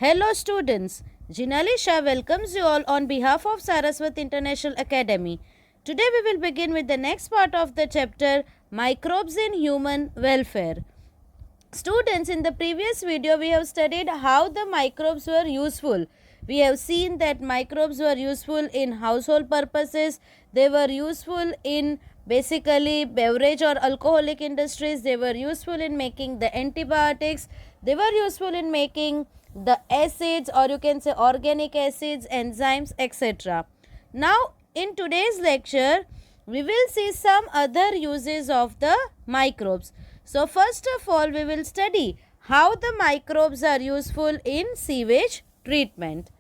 Hello students, Jinalisha welcomes you all on behalf of Saraswat International Academy. Today we will begin with the next part of the chapter Microbes in Human Welfare. Students, in the previous video we have studied how the microbes were useful. We have seen that microbes were useful in household purposes, they were useful in basically beverage or alcoholic industries, they were useful in making the antibiotics, they were useful in making the acids, or you can say organic acids, enzymes, etc. Now in today's lecture we will see some other uses of the microbes. So first of all we will study how the microbes are useful in sewage treatment.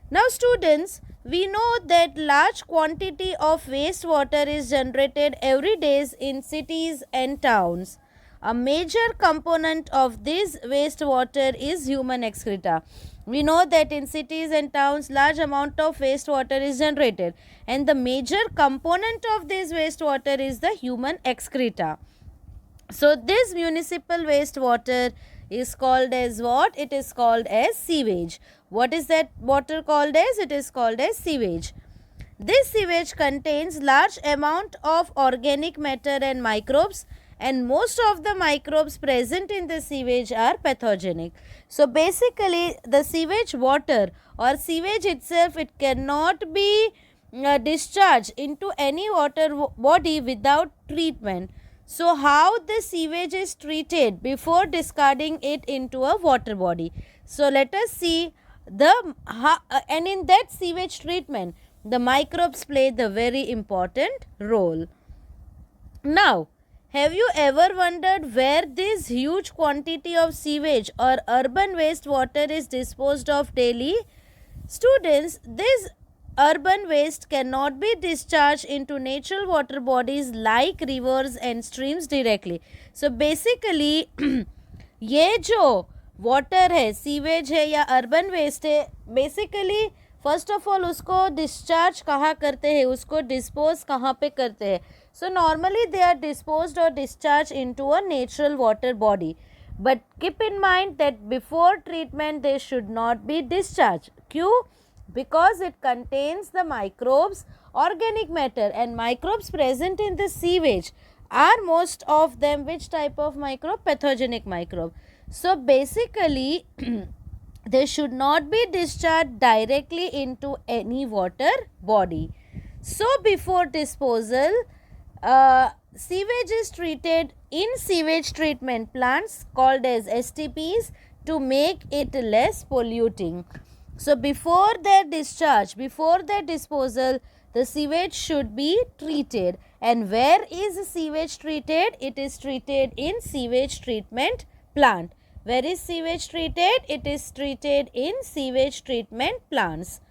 Now students, we know that large quantity of wastewater is generated every day in cities and towns. A major component of this wastewater is human excreta. We know that in cities and towns large amount of wastewater is generated, and the major component of this wastewater is the human excreta. So this municipal wastewater is called as what? It is called as sewage. What is that water called as? It is called as sewage. This sewage contains large amount of organic matter and microbes, and most of the microbes present in the sewage are pathogenic. So basically the sewage water or sewage itself, it cannot be discharged into any water body without treatment. So how the sewage is treated before discarding it into a water body? So let us see and in that sewage treatment the microbes play the very important role. Now, have you ever wondered where this huge quantity of sewage or urban wastewater is disposed of daily? Students, this urban waste cannot be discharged into natural water bodies like rivers and streams directly. So basically ये जो water है, sewage है या urban waste है, basically first of all उसको discharge कहाँ करते हैं, उसको डिस्पोज कहाँ पे करते हैं. So normally they are disposed or discharge into a natural water body, but keep in mind that before treatment they should not be discharge. क्यों? Because it contains the microbes, organic matter, and microbes present in the sewage are most of them which type of microbe? Pathogenic microbe. So basically they should not be discharged directly into any water body. So before disposal, sewage is treated in sewage treatment plants called as STPs to make it less polluting. So before their discharge, before their disposal, the sewage should be treated. And where is sewage treated? It is treated in sewage treatment plant. Where is sewage treated? It is treated in sewage treatment plants.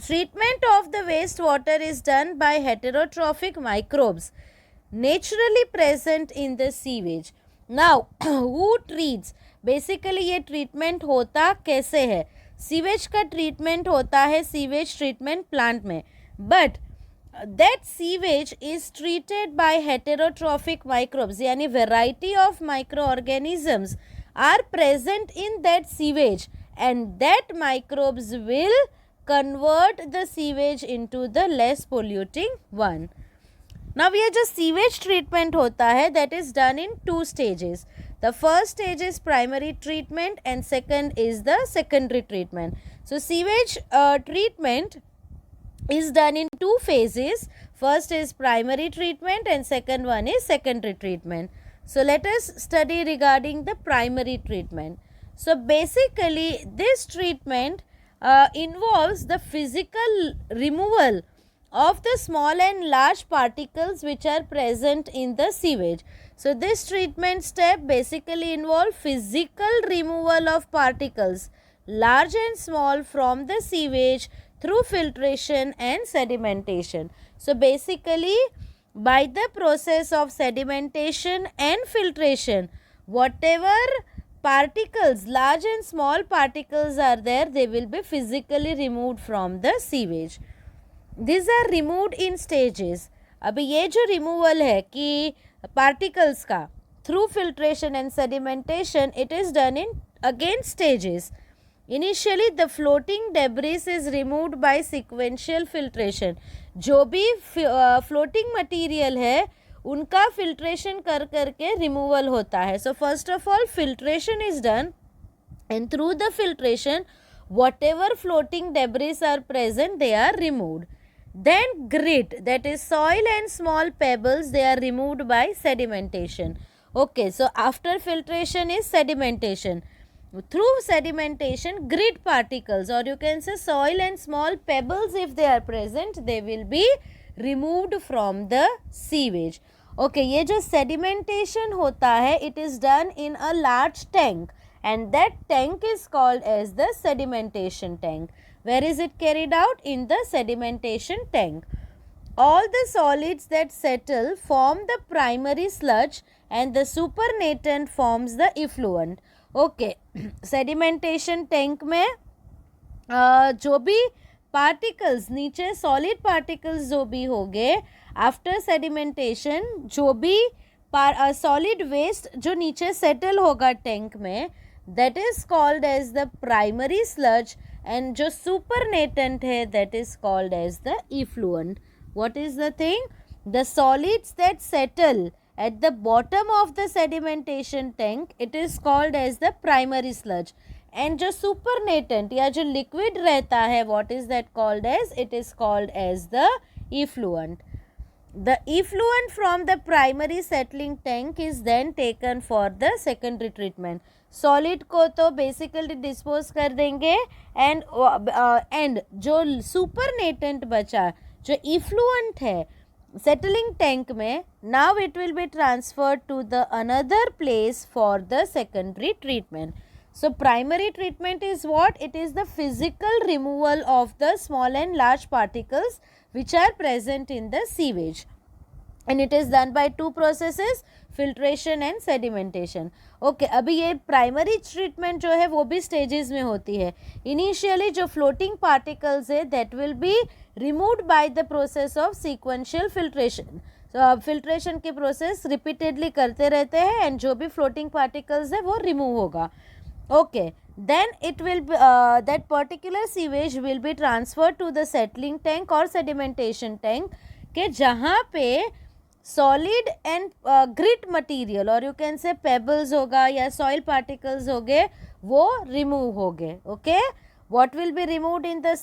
Treatment of the wastewater is done by heterotrophic microbes naturally present in the sewage. Now, who treats? Basically ये treatment होता कैसे है? Sewage का treatment होता है sewage treatment plant में, but that sewage is treated by heterotrophic microbes, यानी variety of micro organisms are present in that sewage, and that microbes will convert the sewage into the less polluting one. Now ये जो sewage treatment होता है that is done in 2 stages. The first stage is primary treatment and second is the secondary treatment. So sewage treatment is done in 2 phases. First is primary treatment and second one is secondary treatment. So let us study regarding the primary treatment. So basically this treatment involves the physical removal of the small and large particles which are present in the sewage. So this treatment step basically involves physical removal of particles large and small from the sewage through filtration and sedimentation. So basically by the process of sedimentation and filtration, whatever particles, large and small particles are there, they will be physically removed from the sewage. These are removed in stages. अभी ये जो removal है कि particles का through filtration and sedimentation, it is done in again stages. Initially the floating debris is removed by sequential filtration. जो भी floating material है उनका फिल्ट्रेशन कर करके रिमूवल होता है. So first of all filtration is done, and through the filtration whatever floating debris are present they are removed. Then grit, that is soil and small pebbles, they are removed by sedimentation. Okay, so after filtration is sedimentation. Through sedimentation grit particles, or you can say soil and small pebbles, if they are present they will be removed from the sewage. Okay, ये जो sedimentation होता है it is done in a large tank, and that tank is called as the sedimentation tank. Where is it carried out? In the sedimentation tank. All the solids that settle form the primary sludge and the supernatant forms the effluent. Okay, sedimentation tank में जो भी particles नीचे solid particles जो भी होंगे after sedimentation, जो भी solid waste जो नीचे settle होगा tank में, that is called as the primary sludge, and जो supernatant है that is called as the effluent. What is the thing? The solids that settle at the bottom of the sedimentation tank, it is called as the primary sludge, and जो supernatant या जो liquid रहता है, what is that called as? It is called as the effluent. The effluent from the primary settling tank is then taken for the secondary treatment. Solid को तो basically dispose कर देंगे, and जो supernatant बचा, जो effluent है settling tank में, now it will be transferred to the another place for the secondary treatment. So primary treatment is what? It is the physical removal of the small and large particles which are present in the sewage, and it is done by two processes, filtration and sedimentation. Okay, अभी ये primary treatment जो है वो भी stages में होती है. Initially जो floating particles है that will be removed by the process of sequential filtration. Filtration की प्रोसेस रिपीटेडली करते रहते हैं एंड जो भी फ्लोटिंग पार्टिकल्स है वो रिमूव होगा. Okay, then it will be, that particular sewage will be transferred to the settling tank or sedimentation tank के जहाँ पे solid and grit material और you can say pebbles होगा या soil particles होंगे वो remove होंगे. Okay, what will be removed in the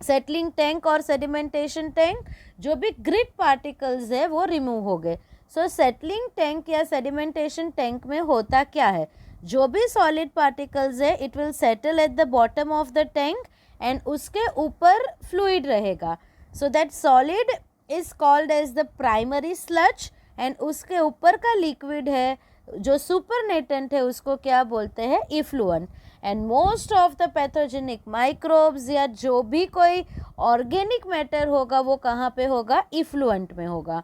settling tank और sedimentation tank? जो भी grit particles है वो remove होंगे. So settling tank या sedimentation tank में होता क्या है? जो भी सॉलिड पार्टिकल्स है it will settle at the bottom of the tank and उसके ऊपर फ्लूइड रहेगा. So that solid is called as the primary sludge and उसके ऊपर का लिक्विड है जो सुपरनेटेंट है उसको क्या बोलते हैं? Effluent. And most of the pathogenic microbes या जो भी कोई ऑर्गेनिक मैटर होगा वो कहाँ पे होगा? इफ्लुएंट में होगा.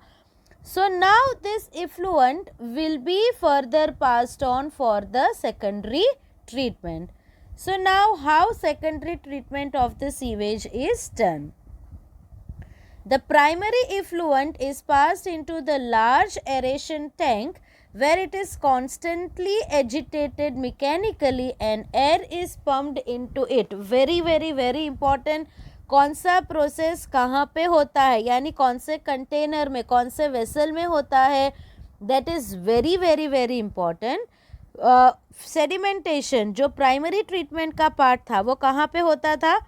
So now this effluent will be further passed on for the secondary treatment. So now how secondary treatment of the sewage is done? The primary effluent is passed into the large aeration tank where it is constantly agitated mechanically and air is pumped into it. Very important. कौन सा process कहाँ पे होता है यानी कौन से container में कौन से वेसल में होता है, that is very important. Sedimentation जो प्राइमरी ट्रीटमेंट का पार्ट था वो कहाँ पे होता था?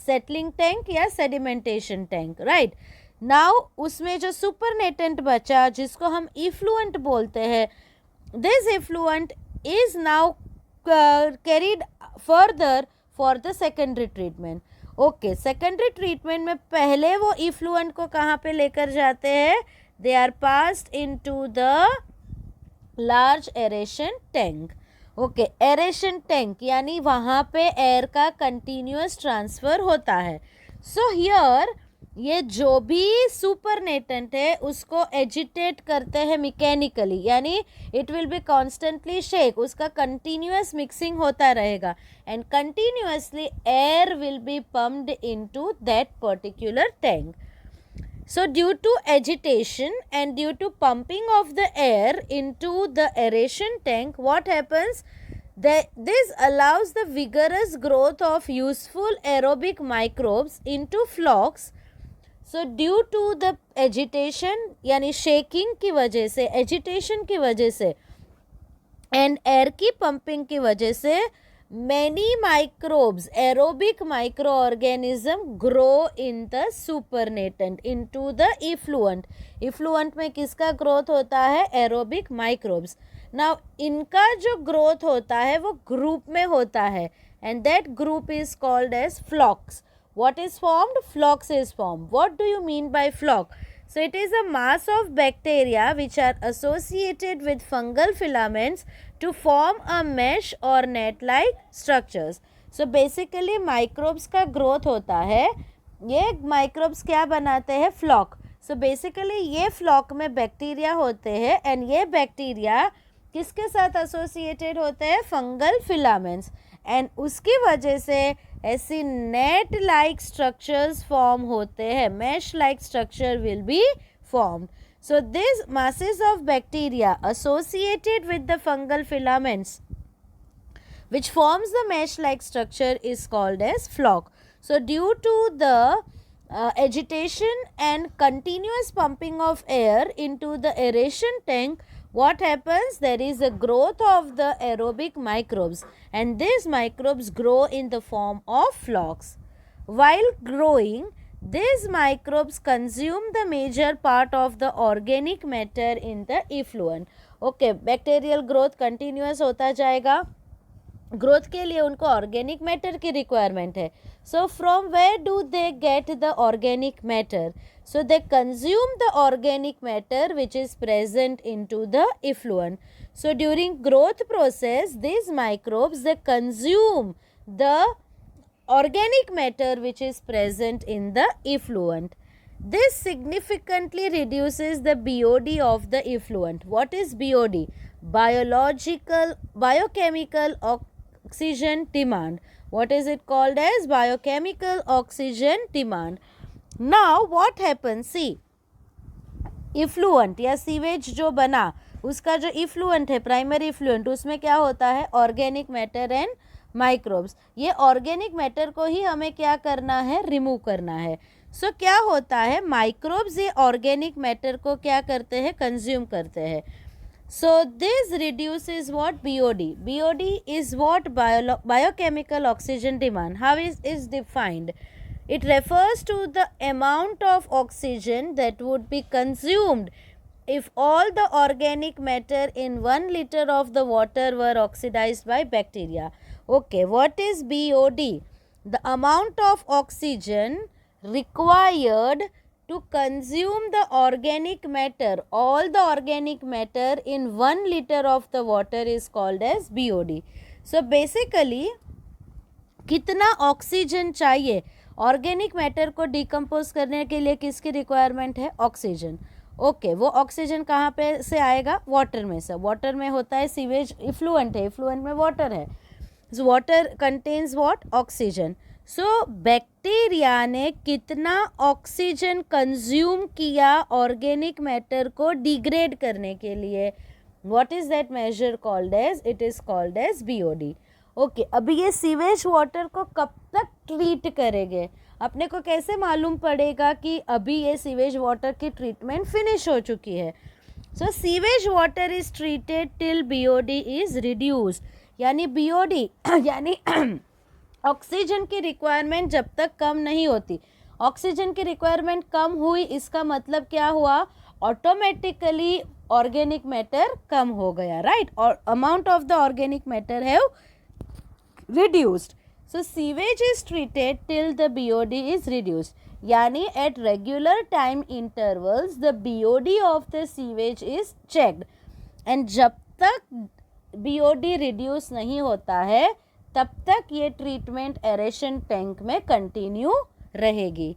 सेटलिंग टैंक या सेडिमेंटेशन टैंक, राइट. नाउ उसमें जो सुपरनेटेंट बचा जिसको हम इफ्लुएंट बोलते हैं, this effluent is now carried further for the secondary treatment. Okay, secondary treatment में पहले वो इफ्लुएंट को कहाँ पे लेकर जाते हैं? They are passed into the large aeration tank. Okay, aeration tank यानी वहाँ पे एयर का कंटिन्यूअस ट्रांसफ़र होता है. सो हियर ये जो भी सुपरनेटेंट है उसको एजिटेट करते हैं मैकेनिकली, यानी it will be constantly shake, उसका कंटिन्यूअस मिक्सिंग होता रहेगा and continuously air will be pumped into that particular tank. So due to agitation and due to pumping of the air into the aeration tank, what happens? This allows the vigorous growth of useful aerobic microbes into flocks. So due to the agitation यानी shaking की वजह से, agitation की वजह से and air की pumping की वजह से many microbes, aerobic microorganism grow in the supernatant into the effluent. effluent में किसका growth होता है? aerobic microbes. Now इनका जो growth होता है वो group में होता है and that group is called as flocks. What is formed? Flocks is formed. What do you mean by flock? So it is a mass of bacteria which are associated with fungal filaments to form a mesh or net-like structures. So basically microbes का growth होता है, ये microbes क्या बनाते हैं? Flock. So basically ये flock में bacteria होते हैं and ये bacteria किसके साथ associated होते हैं? Fungal filaments. And उसकी वजह से ऐसी नेट लाइक स्ट्रक्चर्स फॉर्म होते हैं, mesh like structure will be formed. So these masses of bacteria associated with the fungal filaments which forms the mesh like structure is called as flock. So due to the agitation and continuous pumping of air into the aeration tank, what happens? There is a growth of the aerobic microbes and these microbes grow in the form of flocks. While growing, these microbes consume the major part of the organic matter in the effluent. Okay, bacterial growth continuous होता जाएगा. Growth के लिए उनको organic matter की requirement है. So from where do they get the organic matter? So they consume the organic matter which is present into the effluent. So during growth process, these microbes, they consume the organic matter which is present in the effluent. This significantly reduces the BOD of the effluent. What is BOD? Biochemical oxygen demand. What is it called as? Biochemical oxygen demand. Now what happens? See, effluent या sewage जो बना उसका जो effluent है, primary effluent, उसमें क्या होता है? Organic matter and microbes. ये ऑर्गेनिक मैटर को ही हमें क्या करना है? रिमूव करना है. सो क्या होता है? माइक्रोब्स ये ऑर्गेनिक मैटर को क्या करते हैं? कंज्यूम करते हैं. So this reduces what? BOD. BOD is what? Biochemical oxygen demand. How is defined? It refers to the amount of oxygen that would be consumed if all the organic matter in 1 liter of the water were oxidized by bacteria. Okay, what is BOD? The amount of oxygen required to consume the organic matter, all the organic matter in 1 liter of the water is called as BOD. So basically, कितना oxygen चाहिए organic matter को decompose करने के लिए? किसकी requirement है? Oxygen. Okay, वो oxygen कहाँ पे से आएगा? वाटर में से. वाटर में होता है सीवेज, इफ्लुएंट है, इफ्लुएंट में वाटर है. So water contains what? Oxygen. So bacteria ने कितना ऑक्सीजन कंज्यूम किया ऑर्गेनिक मैटर को डिग्रेड करने के लिए? What is that measure called as? It is called as BOD. Okay, अभी ये सीवेज वाटर को कब तक ट्रीट करेंगे? अपने को कैसे मालूम पड़ेगा कि अभी ये सीवेज वाटर की ट्रीटमेंट फिनिश हो चुकी है? So sewage water is treated till BOD is reduced. यानी बीओडी यानी ऑक्सीजन की रिक्वायरमेंट जब तक कम नहीं होती. ऑक्सीजन की रिक्वायरमेंट कम हुई, इसका मतलब क्या हुआ? ऑटोमेटिकली ऑर्गेनिक मैटर कम हो गया, राइट? और amount of the organic matter have reduced. So sewage is treated till the BOD is reduced. यानी at regular time intervals the BOD of the sewage is checked. And जब तक BOD reduce नहीं होता है तब तक ये ट्रीटमेंट एरेशन टैंक में कंटिन्यू रहेगी.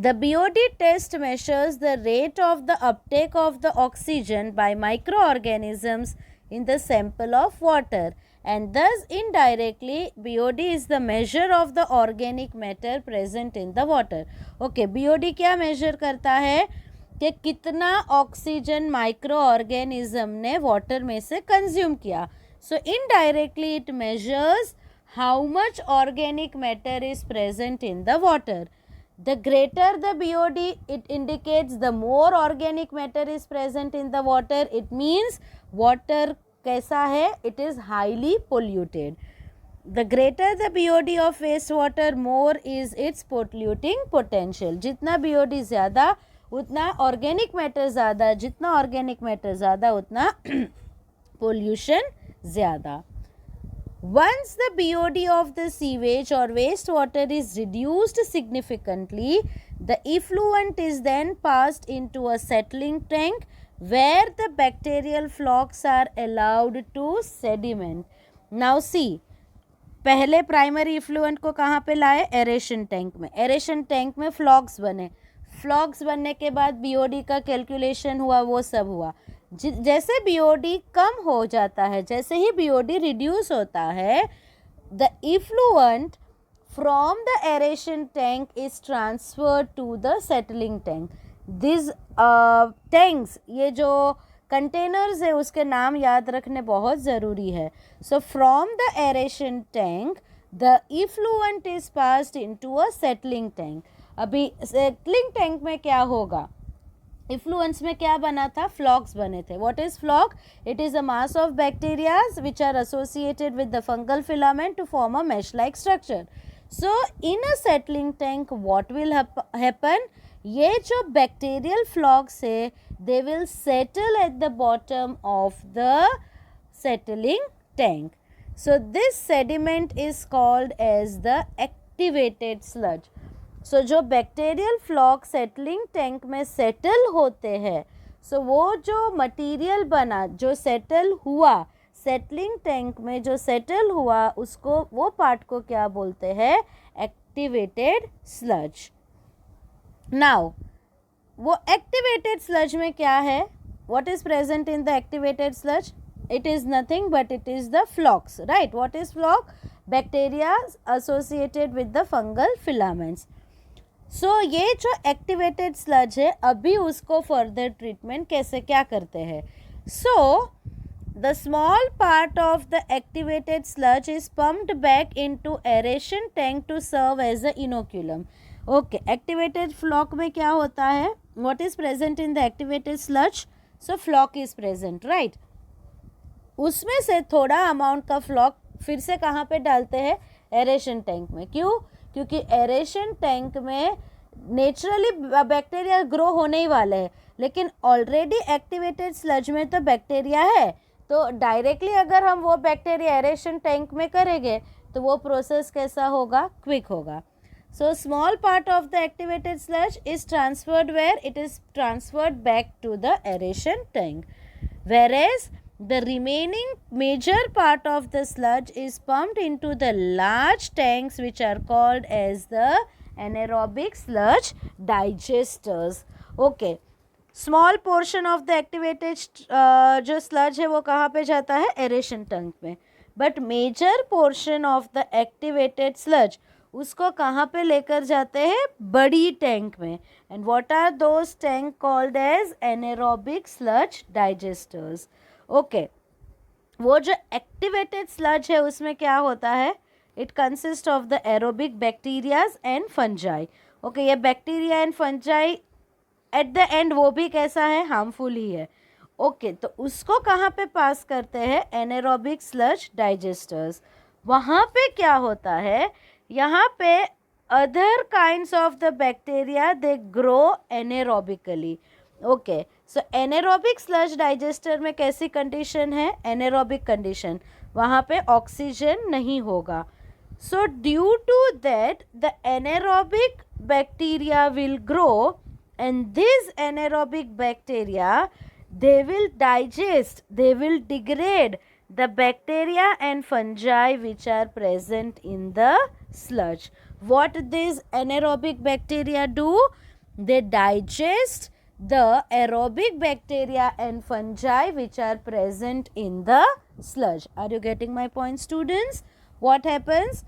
The BOD test measures the rate of the uptake of the oxygen by microorganisms in the sample of water. And thus indirectly BOD is the measure of the organic matter present in the water. Okay, BOD क्या measure करता है? कि कितना oxygen micro organism ने water में से consume किया. So indirectly it measures how much organic matter is present in the water. The greater the BOD, it indicates the more organic matter is present in the water. It means water कैसा है? It is highly polluted. The greater the BOD of wastewater, more is its polluting potential. जितना BOD ज़्यादा उतना organic matter ज़्यादा, जितना organic matter ज़्यादा उतना pollution ज़्यादा. Once the BOD of the sewage or wastewater is reduced significantly, the effluent is then passed into a settling tank where the bacterial flocks are allowed to sediment. Now see, पहले primary effluent को कहाँ पे लाए? Aeration tank में. Aeration tank में फ्लॉक्स बने. फ्लॉक्स बनने के बाद बीओडी का कैलकुलेशन हुआ, वो सब हुआ. जैसे बीओडी कम हो जाता है, जैसे ही बीओडी रिड्यूस होता है, the effluent from the aeration tank is transferred to the settling tank. This tanks, ये जो कंटेनर्स है उसके नाम याद रखने बहुत ज़रूरी है. So from the aeration tank the effluent is passed into a settling tank. अभी सेटलिंग टैंक में क्या होगा? इफ्लुएंस में क्या बना था? फ्लॉक्स बने थे. What is floc? It is a mass of bacterias which are associated with the fungal filament to form a mesh like structure. So in a settling tank what will happen? ये जो bacterial फ्लॉक्स है, they will settle at the bottom of the settling tank. So this sediment is called as the activated sludge. So जो bacterial flock settling tank में settle होते हैं, so वो जो material बना, जो settle हुआ settling tank में, जो settle हुआ, उसको, वो part को क्या बोलते हैं? Activated sludge. Now वो एक्टिवेटेड स्लज में क्या है? What is present in the activated sludge? It is nothing but it is the flocs, right? What is flock? Bacteria associated with the fungal filaments. So ये जो activated sludge है, अभी उसको further treatment कैसे क्या करते हैं? So the small part of the activated sludge is pumped back into aeration tank to serve as a inoculum. Okay, activated floc में क्या होता है? What is present in the activated sludge? So floc is present, right? उसमें से थोड़ा amount का flock फिर से कहाँ पे डालते हैं? एरेशन टैंक में. क्यों? क्योंकि एरेशन टैंक में नेचुरली बैक्टीरिया ग्रो होने ही वाले हैं, लेकिन ऑलरेडी एक्टिवेटेड स्लज में तो बैक्टीरिया है, तो डायरेक्टली अगर हम वो बैक्टीरिया एरेशन टैंक में करेंगे तो वो प्रोसेस कैसा होगा? क्विक होगा. So small part of the activated sludge is transferred where? It is transferred back to the aeration tank. Whereas the remaining major part of the sludge is pumped into the large tanks which are called as the anaerobic sludge digesters. Okay. Small portion of the activated जो sludge है वो कहाँ पे जाता है? aeration tank में. But major portion of the activated sludge उसको कहाँ पे लेकर जाते हैं? बड़ी टैंक में. And what are those tank called as? Anaerobic sludge digesters. Okay, वो जो एक्टिवेटेड स्लज है उसमें क्या होता है? It consist of the aerobic bacterias and fungi. Okay, ये bacteria and fungi at the end वो भी कैसा है? हार्मफुल ही है. ओके, तो उसको कहाँ पे पास करते हैं? Anaerobic sludge digesters. वहाँ पे क्या होता है? यहाँ पे other kinds of the bacteria they grow anaerobically. Okay, so anaerobic sludge digester में कैसी कंडीशन है? Anaerobic condition. वहाँ पे ऑक्सीजन नहीं होगा. So due to that the anaerobic bacteria will grow and this anaerobic bacteria they will digest, they will degrade the bacteria and fungi which are present in the sludge. What these anaerobic bacteria do? They digest the aerobic bacteria and fungi which are present in the sludge. Are you getting my point, students? What happens?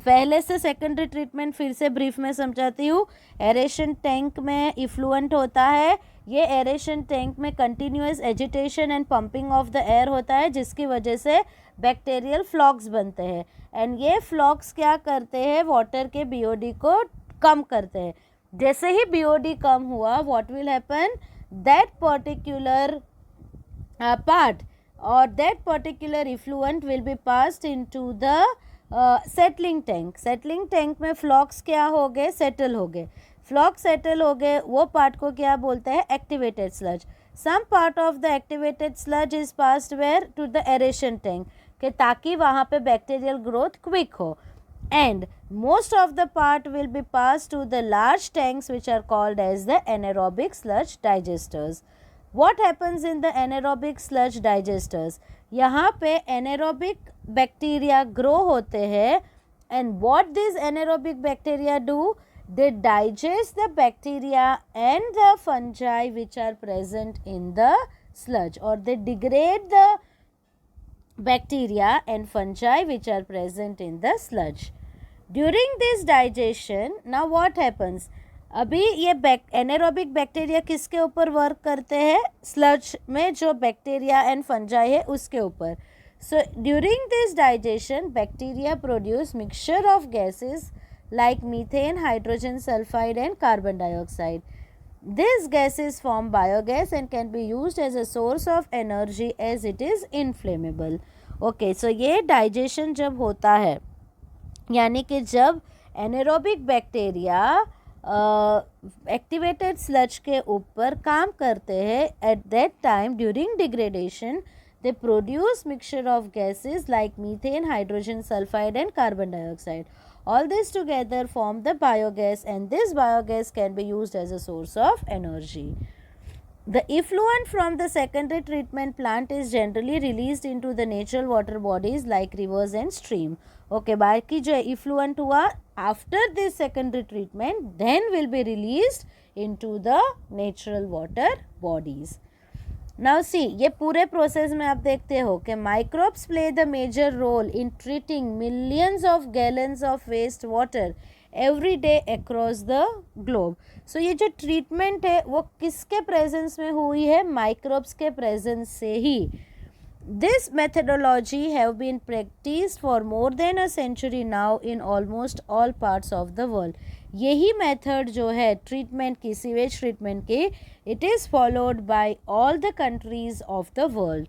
पहले से secondary treatment फिर से brief में समझाती हूँ. Aeration tank में effluent होता है, ये एरेशन टैंक में continuous agitation and pumping of the air होता है, जिसकी वजह से बैक्टीरियल फ्लॉक्स बनते हैं। एंड ये फ्लॉक्स क्या करते हैं, वाटर के बीओडी को कम करते हैं। जैसे ही बीओडी कम हुआ, what will happen, that particular part or that particular effluent will be passed into the settling tank. settling tank में फ्लॉक्स क्या हो गए, सेटल हो गए। फ्लॉक्स सेटल हो गए, वो पार्ट को क्या बोलते हैं, activated sludge. Some part of the activated sludge is passed where, to the aeration tank, के ताकि वहाँ पे बैक्टीरियल ग्रोथ क्विक हो। And most of the part will be passed to the large tanks which are called as the anaerobic sludge digesters. What happens in the anaerobic sludge digesters? यहाँ पे anaerobic bacteria grow होते हैं, and what these anaerobic bacteria do? They digest the bacteria and the fungi which are present in the sludge, or they degrade the bacteria and fungi which are present in the sludge. During this digestion, now what happens? अभी ये anaerobic bacteria किसके ऊपर work करते हैं, sludge में जो bacteria and fungi है उसके ऊपर। So during this digestion bacteria produce mixture of gases like methane, hydrogen sulphide and carbon dioxide. This gases form biogas and can be used as a source of energy as it is inflammable. Okay, so ये digestion जब होता है, यानी कि जब anaerobic bacteria activated sludge के ऊपर काम करते हैं, at that time during degradation they produce mixture of gases like methane, hydrogen sulphide and carbon dioxide. All this together form the biogas, and this biogas can be used as a source of energy. The effluent from the secondary treatment plant is generally released into the natural water bodies like rivers and stream. Okay, बाकी जो effluent हुआ after this secondary treatment then will be released into the natural water bodies. Now see, ये पूरे process में आप देखते हो कि microbes play the major role in treating millions of gallons of waste water every day across the globe. So ये जो treatment है वो किसके प्रेजेंस में हुई है, माइक्रोब्स के प्रेजेंस से ही. This methodology have been practiced for more than a century now in almost all parts of the world. यही मेथड जो है ट्रीटमेंट की, सीवेज ट्रीटमेंट की, it is followed by all the countries of the world.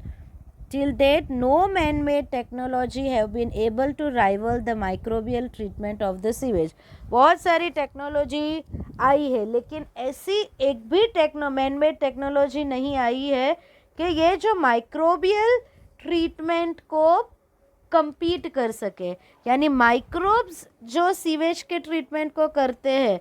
Till date no man made technology have been able to rival the microbial treatment of the sewage. बहुत सारी technology आई है, लेकिन ऐसी एक भी man made technology नहीं आई है कि ये जो माइक्रोबियल ट्रीटमेंट को कंपीट कर सके. यानी माइक्रोब्स जो सीवेज के ट्रीटमेंट को करते हैं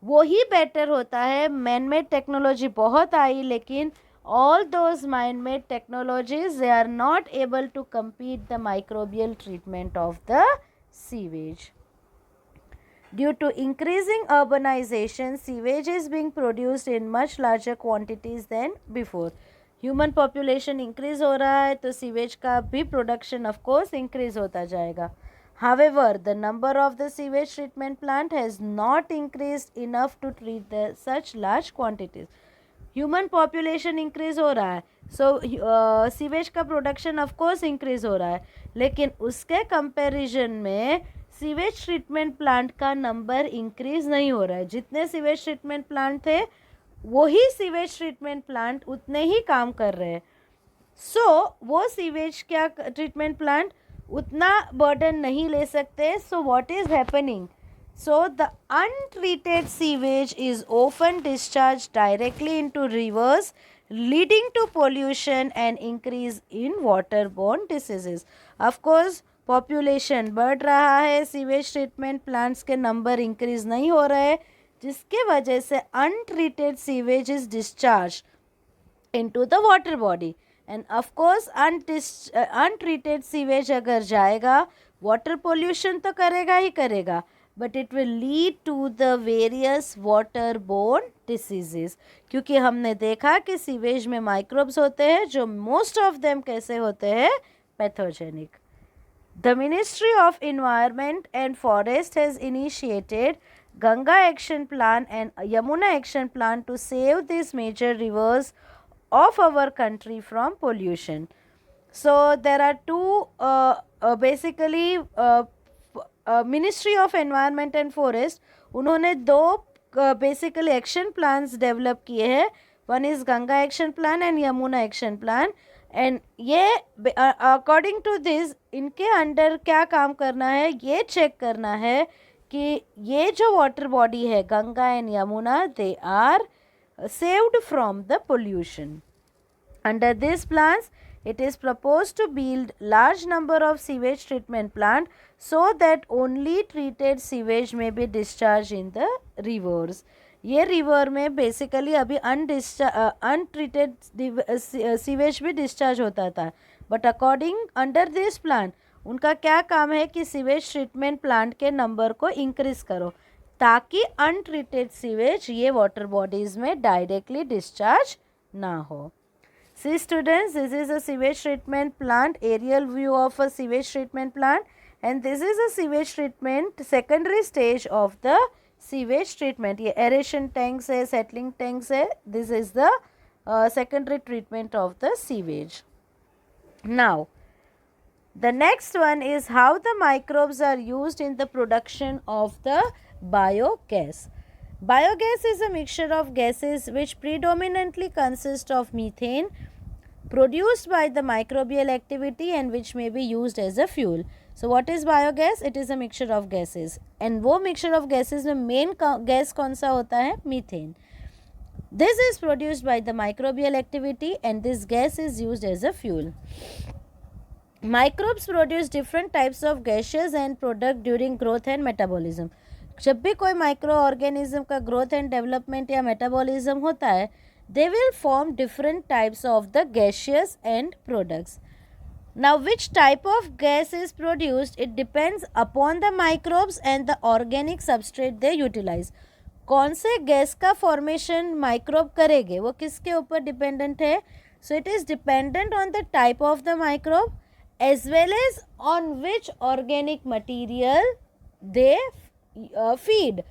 वो ही बेटर होता है. मैन मेड टेक्नोलॉजी बहुत आई, लेकिन all those man made technologies they are not able to compete the microbial treatment of the sewage. Due to increasing urbanization, sewage is being produced in much larger quantities than before. Human population increase हो रहा है तो sewage का भी production of course increase होता जाएगा. However the number of the sewage treatment plant has not increased enough to treat the such large quantities. Human population increase हो रहा है, सो सीवेज का प्रोडक्शन ऑफ कोर्स इंक्रीज़ हो रहा है, लेकिन उसके कंपैरिजन में सीवेज ट्रीटमेंट प्लांट का नंबर इंक्रीज़ नहीं हो रहा है. जितने सीवेज ट्रीटमेंट प्लांट थे वही सीवेज ट्रीटमेंट प्लांट उतने ही काम कर रहे हैं. सो वो सीवेज क्या ट्रीटमेंट प्लांट उतना बर्डन नहीं ले सकते. So what is happening, so the untreated sewage is often discharge directly into rivers, leading to pollution and increase in water borne diseases. Of course population बढ़ रहा है, सीवेज ट्रीटमेंट प्लांट्स के number increase नहीं हो रहे, जिसके वजह से untreated sewage is discharge into the water body. And of course untreated sewage अगर जाएगा वाटर पोल्यूशन तो करेगा ही करेगा, but it will lead to the various water borne diseases. क्योंकि हमने देखा कि सीवेज में माइक्रोब्स होते हैं जो मोस्ट ऑफ देम कैसे होते हैं, pathogenic. The Ministry of Environment and Forest has initiated Ganga Action Plan and Yamuna Action Plan to save these major rivers of our country from pollution. So there are two basically Ministry of Environment and Forest, उन्होंने दो basically action plans develop किए हैं. One is Ganga action plan and Yamuna action plan. And ये according to this इनके under क्या काम करना है, ये चेक करना है कि ये जो वाटर बॉडी है Ganga and Yamuna, they are saved from the pollution. Under these plans, it is proposed to build large number of sewage treatment plant so that only treated sewage may be discharged in the rivers. ये river में basically अभी untreated sewage भी discharge होता था, but according under this plan उनका क्या काम है कि सीवेज ट्रीटमेंट प्लांट के नंबर को इंक्रीज करो ताकि अनट्रीटेड सीवेज ये वाटर बॉडीज में डायरेक्टली डिस्चार्ज ना हो. See students, this is a sewage treatment plant, aerial view of a sewage treatment plant, and this is a sewage treatment secondary stage of the sewage treatment. ये aeration tanks है, settling tanks है. This is the secondary treatment of the sewage. Now, the next one is how the microbes are used in the production of the biogas. Biogas is a mixture of gases which predominantly consist of methane produced by the microbial activity and which may be used as a fuel. So what is biogas? It is a mixture of gases, and वो mixture of gases में main gas कौन सा होता है? Methane. This is produced by the microbial activity and this gas is used as a fuel. Microbes produce different types of gases and product during growth and metabolism. जब भी कोई micro organism का growth and development या metabolism होता है, they will form different types of the gaseous and products. Now which type of gas is produced, it depends upon the microbes and the organic substrate they utilize. कौन से gas का formation microbe करेंगे वो किसके ऊपर dependent है? So it is dependent on the type of the microbe as well as on which organic material they feed,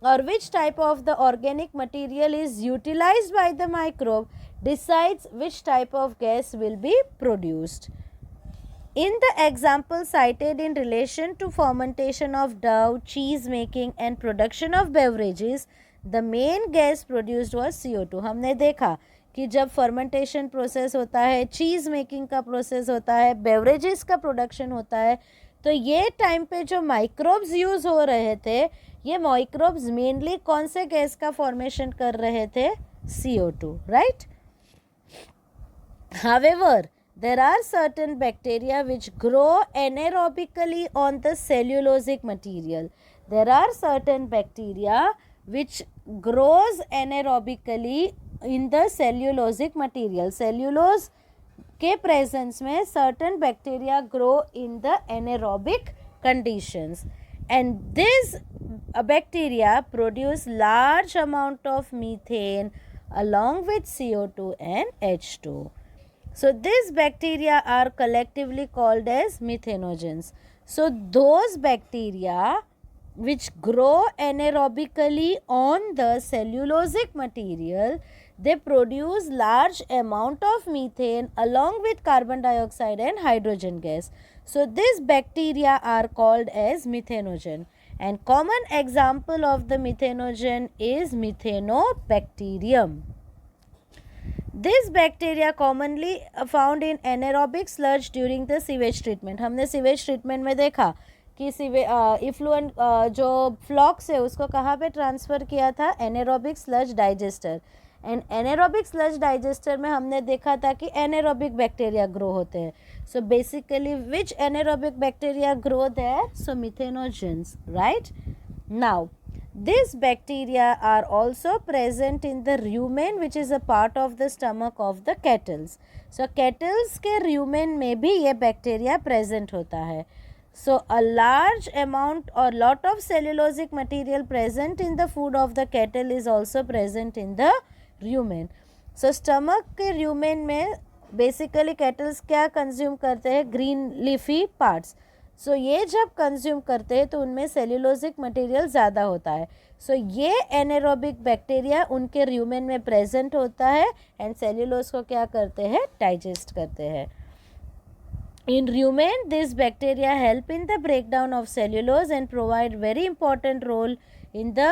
or which type of the organic material is utilized by the microbe decides which type of gas will be produced. In the example cited in relation to fermentation of dough, cheese making and production of beverages, the main gas produced was CO2. हमने देखा कि जब fermentation process होता है, चीज़ making का process होता है, beverages का प्रोडक्शन होता है, तो ये टाइम पे जो माइक्रोब्स यूज़ हो रहे थे, ये माइक्रोब्स मेनली कौन से गैस का फॉर्मेशन कर रहे थे? CO2, right? However, there are certain bacteria which grow anaerobically on the cellulosic material. There are certain bacteria which grows anaerobically in the cellulosic material. Cellulose के presence में certain bacteria grow in the anaerobic conditions, and these bacteria produce large amount of methane along with CO2 and H2. So these bacteria are collectively called as methanogens. So those bacteria which grow anaerobically on the cellulosic material, they produce large amount of methane along with carbon dioxide and hydrogen gas. So these bacteria are called as methanogen, and common example of the methanogen is Methanobacterium. This bacteria commonly found in anaerobic sludge during the sewage treatment. हमने sewage treatment में देखा कि effluent जो फ्लॉक्स है उसको कहाँ पे transfer किया था? Anaerobic sludge digester. And anaerobic sludge digester में हमने देखा था कि एनारोबिक बैक्टीरिया ग्रो होते हैं. So basically which anaerobic bacteria grow there? So methanogens, right? Now these bacteria are also present in the rumen, which is a part of the stomach of the cattles. So cattles के rumen में भी ये bacteria present होता है. So a large amount or lot of cellulosic material present in the food of the cattle is also present in the rumen. So stomach के rumen में basically cattles क्या consume करते हैं? Green leafy parts. सो ये जब consume करते हैं तो उनमें सेल्यूलोजिक मटेरियल ज़्यादा होता है. सो ये एनारोबिक बैक्टीरिया उनके र्यूमेन में प्रेजेंट होता है एंड सेल्यूलोज को क्या करते हैं, डाइजेस्ट करते हैं. In rumen, these bacteria help in the breakdown of cellulose and provide very important role in the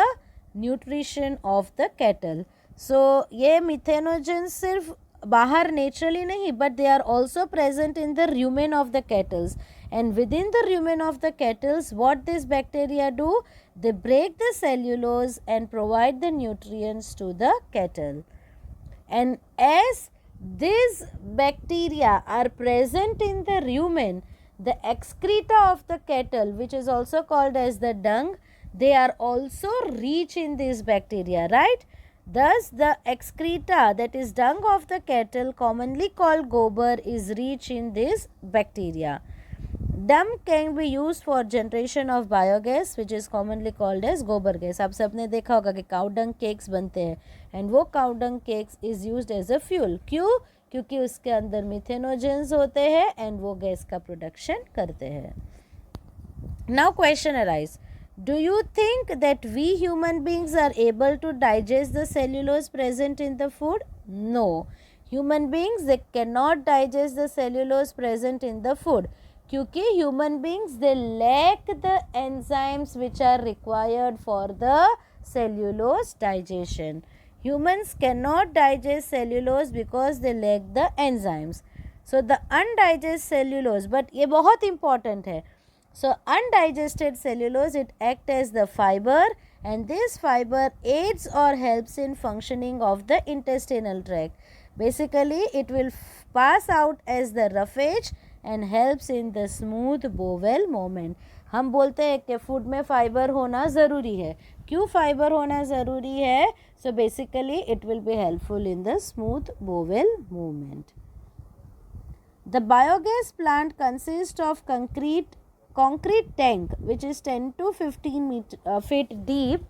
nutrition of the cattle. So, ये methanogens सिर्फ बाहर naturally नहीं, but they are also present in the rumen of the cattle. And within the rumen of the cattle, what these bacteria do? They break the cellulose and provide the nutrients to the cattle. And as these bacteria are present in the rumen, the excreta of the cattle, which is also called as the dung, they are also rich in these bacteria, right? Thus, the excreta, that is dung of the cattle, commonly called gobar, is rich in this bacteria. Dung can be used for generation of biogas, which is commonly called as gobar gas. आप सबने देखा होगा कि cow dung cakes बनते हैं and वो cow dung cakes is used as a fuel. क्यों? क्योंकि उसके अंदर मिथेनोजेंस होते हैं and वो गैस का प्रोडक्शन करते हैं. Now question arise. Do you think that we human beings are able to digest the cellulose present in the food? No. Human beings, they cannot digest the cellulose present in the food. क्योंकि human beings, they lack the enzymes which are required for the cellulose digestion. Humans cannot digest cellulose because they lack the enzymes. So the undigested cellulose, but ये बहुत important है. So undigested cellulose, it acts as the fiber and this fiber aids or helps in functioning of the intestinal tract. Basically, it will pass out as the roughage and helps in the smooth bowel movement. हम बोलते हैं कि food में fibre होना ज़रूरी है. क्यों fibre होना ज़रूरी है? So basically, it will be helpful in the smooth bowel movement. The biogas plant consists of concrete tank which is 10 to 15 feet deep,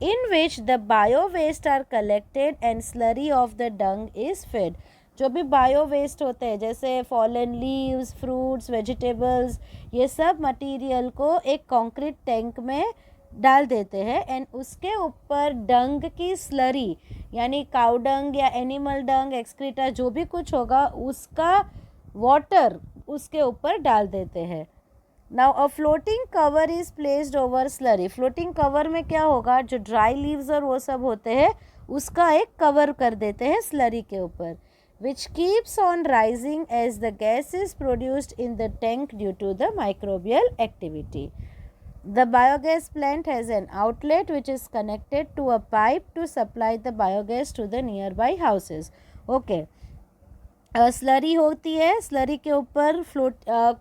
in which the bio waste are collected and slurry of the dung is fed. जो भी bio waste होते हैं जैसे fallen leaves, fruits, vegetables, ये सब material को एक concrete tank में डाल देते हैं एंड उसके ऊपर डंग की स्लरी यानी काउ डंग या एनिमल डंग, एक्सक्रीटा, जो भी कुछ होगा उसका वाटर उसके ऊपर डाल देते हैं. Now a floating cover is placed over slurry. Floating cover में क्या होगा, जो ड्राई लीव्स और वो सब होते हैं उसका एक कवर कर देते हैं स्लरी के ऊपर, which keeps on rising as the gas is produced in the tank due to the microbial activity. The biogas plant has an outlet which is connected to a pipe to supply the biogas to the nearby houses. Okay. Slurry होती है, slurry के ऊपर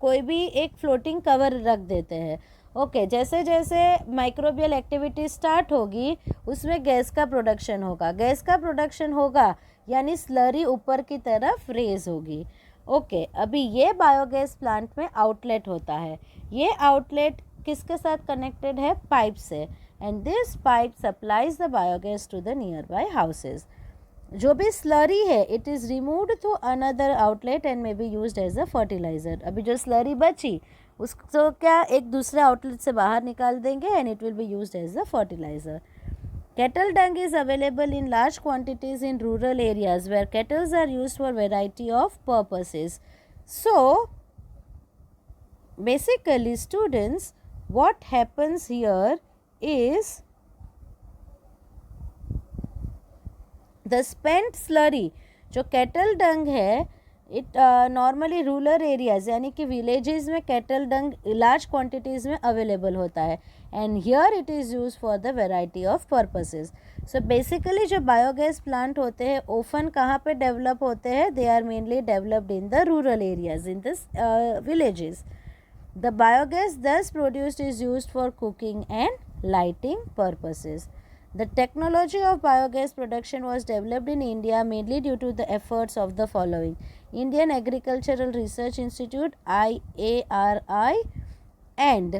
कोई भी एक floating cover रख देते हैं. ओके जैसे जैसे माइक्रोबियल एक्टिविटी स्टार्ट होगी उसमें गैस का प्रोडक्शन होगा. गैस का प्रोडक्शन होगा यानी स्लरी ऊपर की तरफ रेज होगी. ओके अभी ये बायोगैस प्लांट में आउटलेट होता है. ये आउटलेट किसके साथ कनेक्टेड है, पाइप से, and this pipe supplies the biogas to the near by houses. जो भी स्लरी है it is removed through another outlet and may be used as a fertiliser. अभी जो स्लरी बची उसको क्या एक दूसरे आउटलेट से बाहर निकाल देंगे and it will be used as a fertiliser. Cattle dung is available in large quantities in rural areas where cattle are used for variety of purposes. So, basically students, what happens here is the spent slurry, जो cattle dung है, it normally rural areas यानी कि villages में cattle dung large quantities में available होता है and here it is use for the variety of purposes. So basically जो biogas plant होते हैं ओफन कहाँ पे डेवलप होते हैं, they are mainly developed in the rural areas in this villages. The biogas thus produced is used for cooking and lighting purposes. The technology of biogas production was developed in India mainly due to the efforts of the following: Indian Agricultural Research Institute IARI and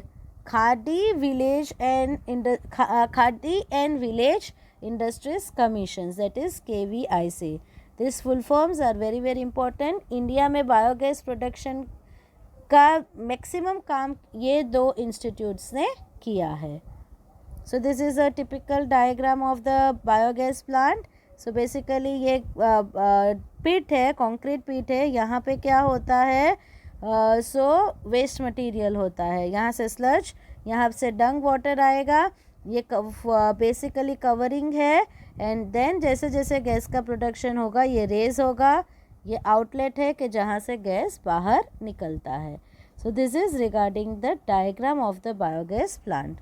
Khadi and Village Industries Commissions, that is KVIC. These full forms are very important. India में biogas production का maximum काम ये 2 institutes ने किया है. So this is a typical diagram of the biogas plant. So basically ये पिट है, concrete पिट है. यहाँ पे क्या होता है, वेस्ट मटेरियल होता है. यहाँ से स्लज, यहाँ से डंग वाटर आएगा. ये बेसिकली कवरिंग है. एंड देन जैसे जैसे गैस का प्रोडक्शन होगा ये रेज होगा. ये आउटलेट है कि जहाँ से गैस बाहर निकलता है. So this is regarding the diagram of the biogas plant.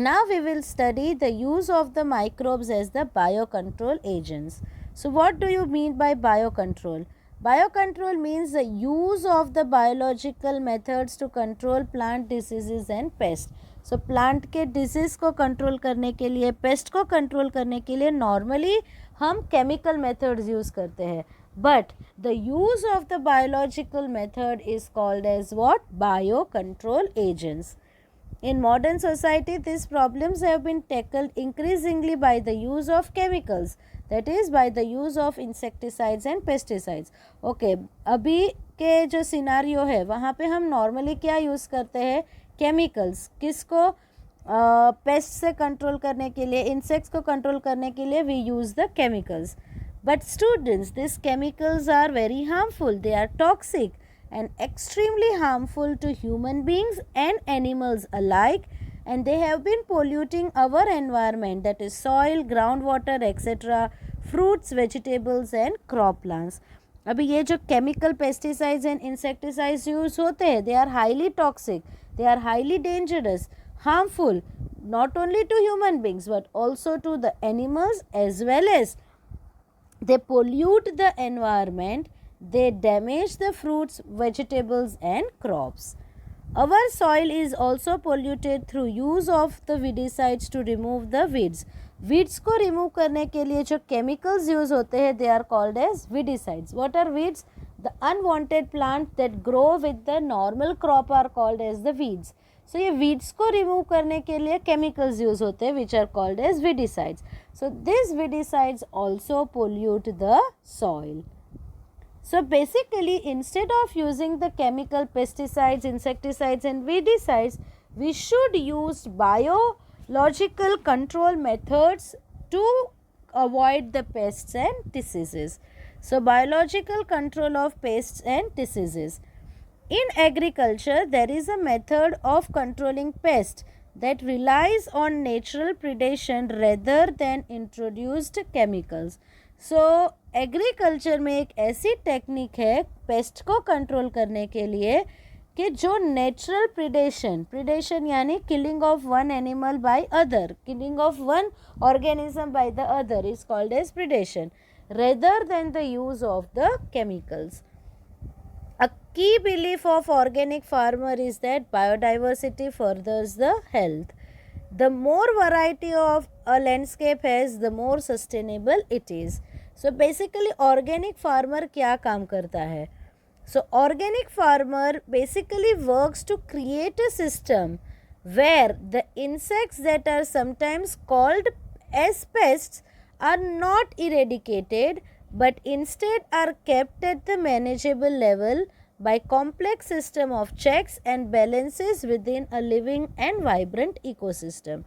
Now we will study the use of the microbes as the biocontrol agents. So what do you mean by biocontrol? Biocontrol means the use of the biological methods to control plant diseases and pests. So plant के disease को control करने के लिए, pest को control करने के लिए normally हम chemical methods use करते हैं. But the use of the biological method is called as what? Biocontrol agents. In modern society, these problems have been tackled increasingly by the use of chemicals, that is by the use of insecticides and pesticides. Okay, अभी के जो scenario है वहाँ पे हम normally क्या use करते हैं, केमिकल्स. किसको, पेस्ट से कंट्रोल करने के लिए, इंसेक्ट्स को कंट्रोल करने के लिए we use the chemicals. But students, this chemicals are very harmful. They are toxic and extremely harmful to human beings and animals alike, and they have been polluting our environment, that is soil, groundwater, etc., fruits, vegetables and crop plants. अभी ये जो chemical pesticides and insecticides use होते हैं, they are highly toxic, they are highly dangerous, harmful not only to human beings but also to the animals, as well as they pollute the environment. They damage the fruits, vegetables and crops. Our soil is also polluted through use of the weedicides to remove the weeds. Weeds को remove करने के लिए जो chemicals use होते हैं, they are called as weedicides. What are weeds? The unwanted plants that grow with the normal crop are called as the weeds. So ये weeds को remove करने के लिए chemicals use होते हैं, which are called as weedicides. So these weedicides also pollute the soil. So basically, instead of using the chemical pesticides, insecticides and weedicides, we should use biological control methods to avoid the pests and diseases. So biological control of pests and diseases. In agriculture, there is a method of controlling pests that relies on natural predation rather than introduced chemicals. So agriculture में एक ऐसी technique है paste को control करने के लिए कि जो नेचुरल प्रिडेशन यानी killing of one animal by other, killing of one organism by the other is called as predation rather than the use of the chemicals. A key belief of organic farmer is that biodiversity furthers the health. The more variety of a landscape has, the more sustainable it is. So basically organic farmer क्या काम करता है? So organic farmer basically works to create a system where the insects that are sometimes called as pests are not eradicated but instead are kept at the manageable level by complex system of checks and balances within a living and vibrant ecosystem.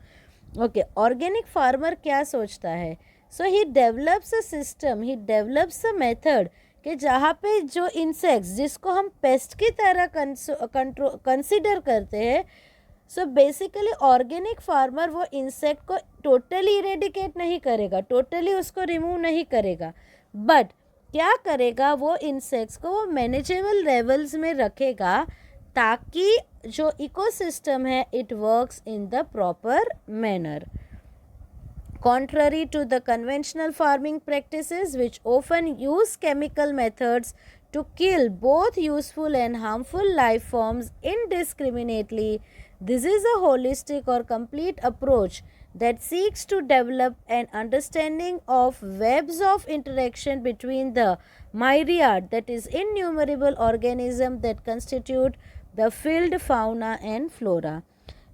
Okay, organic farmer क्या सोचता है? So he develops a system, he develops a method कि जहाँ पे जो insects जिसको हम pest की तरह consider करते हैं, so basically organic farmer वो insect को totally eradicate नहीं करेगा, totally उसको remove नहीं करेगा, but क्या करेगा, वो इंसेक्ट्स को वो मैनेजेबल लेवल्स में रखेगा ताकि जो इकोसिस्टम है it works in the proper manner. Contrary to the conventional farming practices which often use chemical methods to kill both useful and harmful life forms indiscriminately, this is a holistic or complete approach that seeks to develop an understanding of webs of interaction between the myriad, that is innumerable organisms that constitute the field fauna and flora.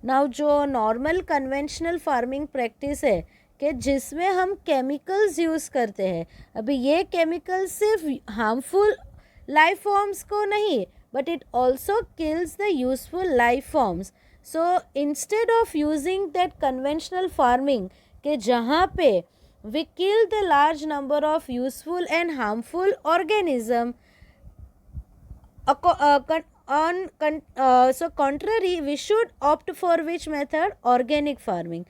Now जो normal conventional farming practice है कि जिसमें हम chemicals use करते हैं, अभी ये chemicals सिर्फ हार्मफुल लाइफ फॉर्म्स को नहीं but it also kills the useful life forms. So instead of using that conventional farming ke jahan pe we kill the large number of useful and harmful organism, so contrary we should opt for which method? Organic farming.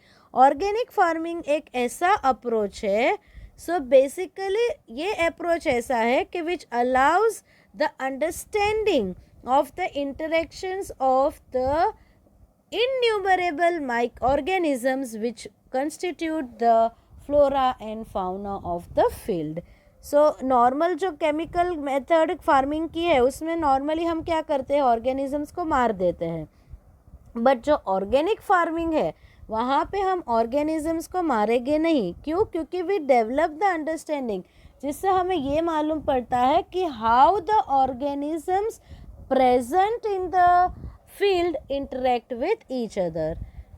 Organic farming एक ऐसा approach है, so basically ये approach ऐसा है कि which allows the understanding of the interactions of the innumerable microorganisms which constitute the flora and fauna of the field. So normal जो chemical method farming की है उसमें नॉर्मली हम क्या करते हैं? ऑर्गेनिजम्स को मार देते हैं. बट जो ऑर्गेनिक फार्मिंग है वहाँ पे हम ऑर्गेनिजम्स को मारेंगे नहीं. क्यों? क्योंकि वी डेवलप द अंडरस्टैंडिंग, जिससे हमें ये मालूम पड़ता है कि how the organisms present in the field interact with each other.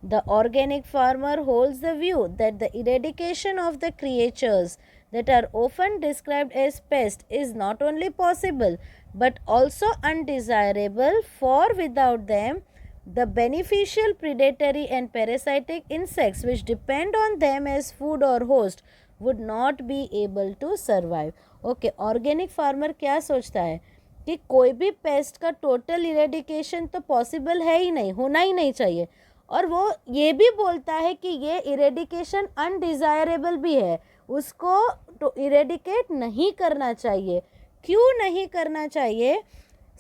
The organic farmer holds the view that the eradication of the creatures that are often described as pests is not only possible but also undesirable, for without them the beneficial predatory and parasitic insects which depend on them as food or host would not be able to survive. Okay, organic farmer क्या सोचता है कि कोई भी paste का total eradication तो possible है ही नहीं, होना ही नहीं चाहिए. और वो ये भी बोलता है कि ये इरेडिकेशन अनडिज़ायरेबल भी है, उसको तो इरेडिकेट नहीं करना चाहिए. क्यों नहीं करना चाहिए?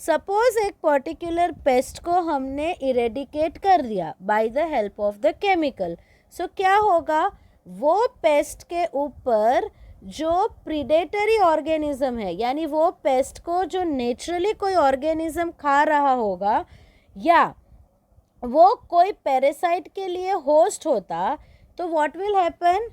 सपोज एक पर्टिकुलर पेस्ट को हमने इरेडिकेट कर दिया by the help of the chemical. So क्या होगा? वो पेस्ट के ऊपर जो प्रीडेटरी ऑर्गेनिज्म है, यानी वो पेस्ट को जो नेचुरली कोई ऑर्गेनिज्म खा रहा होगा या वो कोई पैरासाइट के लिए होस्ट होता, तो व्हाट विल हैपन?